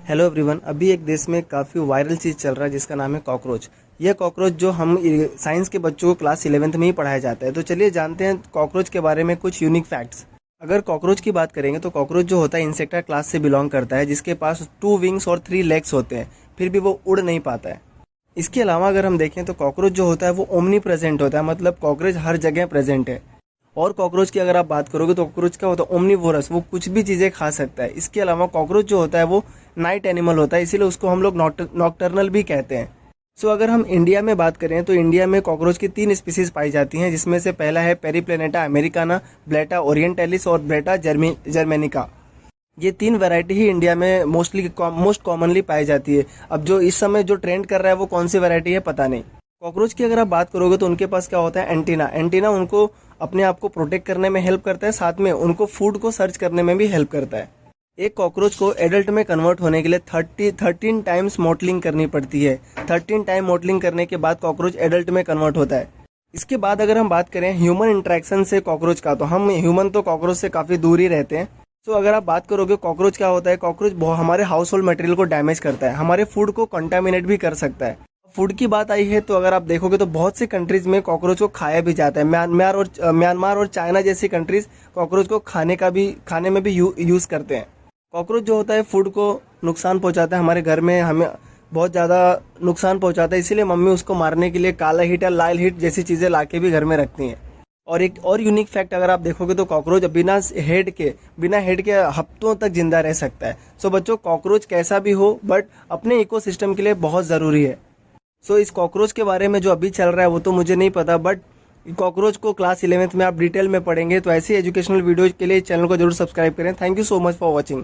Hello everyone. अभी एक देश में काफ़ी वायरल चीज़ चल रहा है जिसका नाम है कॉकरोच। यह कॉकरोच जो हम साइंस के बच्चों को क्लास 11th में ही पढ़ाया जाता है। तो चलिए जानते हैं कॉकरोच के बारे में कुछ यूनिक फैक्ट्स। अगर कॉकरोच की बात करेंगे तो कॉकरोच जो होता है इंसेक्टा क्लास से बिलोंग करता है, जिसके पास 2 विंग्स और 3 लेग्स होते हैं, फिर भी वो उड़ नहीं पाता है। इसके अलावा अगर हम देखें तो कॉकरोच जो होता है वो ओमनी प्रेजेंट होता है, मतलब कॉकरोच हर जगह प्रेजेंट है। और कॉकरोच की अगर आप बात करोगे तो कॉकरोच क्या होता है, ओमनीवोरस, वो कुछ भी चीज़ें खा सकता है। इसके अलावा कॉकरोच जो होता है वो नाइट एनिमल होता है, इसीलिए उसको हम लोग नॉकटर्नल भी कहते हैं। सो अगर हम इंडिया में बात करें तो इंडिया में कॉकरोच की 3 स्पीसीज पाई जाती हैं, जिसमें से पहला है पेरीप्लेनेटा अमेरिकाना, ब्लेटा ओरिएंटलिस और ब्लेटा जर्मेनिका। ये 3 वैरायटी ही इंडिया में मोस्ट कॉमनली पाई जाती है। अब जो इस समय जो ट्रेंड कर रहा है वो कौन सी वैरायटी है पता नहीं। कॉकरोच की अगर आप बात करोगे तो उनके पास क्या होता है, एंटीना। एंटीना उनको अपने आप को प्रोटेक्ट करने में हेल्प करता है, साथ में उनको फूड को सर्च करने में भी हेल्प करता है। एक कॉकरोच को एडल्ट में कन्वर्ट होने के लिए 13 टाइम्स मोटलिंग करनी पड़ती है। 13 टाइम मोटलिंग करने के बाद कॉकरोच एडल्ट में कन्वर्ट होता है। इसके बाद अगर हम बात करें ह्यूमन इंटरेक्शन से कॉकरोच का, तो हम ह्यूमन तो कॉकरोच से काफ़ी दूर ही रहते हैं। तो अगर आप बात करोगे कॉकरोच क्या होता है, कॉकरोच हमारे हाउस होल्ड मटेरियल को डैमेज करता है, हमारे फूड को कंटामिनेट भी कर सकता है। फूड की बात आई है तो अगर आप देखोगे तो बहुत सी कंट्रीज में कॉकरोच को खाया भी जाता है। म्यांमार और चाइना जैसी कंट्रीज कॉकरोच को खाने में भी यूज करते हैं। कॉकरोच जो होता है फूड को नुकसान पहुंचाता है, हमारे घर में हमें बहुत ज़्यादा नुकसान पहुंचाता है, इसीलिए मम्मी उसको मारने के लिए काला हिट या लाल हिट जैसी चीज़ें लाके भी घर में रखती हैं। और एक और यूनिक फैक्ट अगर आप देखोगे तो कॉकरोच बिना हेड के हफ्तों तक जिंदा रह सकता है। सो बच्चों, कॉकरोच कैसा भी हो बट अपने इकोसिस्टम के लिए बहुत ज़रूरी है। सो इस कॉकरोच के बारे में जो अभी चल रहा है वो तो मुझे नहीं पता, बट कॉकरोच को क्लास 11th में आप डिटेल में पढ़ेंगे। तो ऐसी एजुकेशनल वीडियोज के लिए चैनल को जरूर सब्सक्राइब करें। Thank you so much for watching.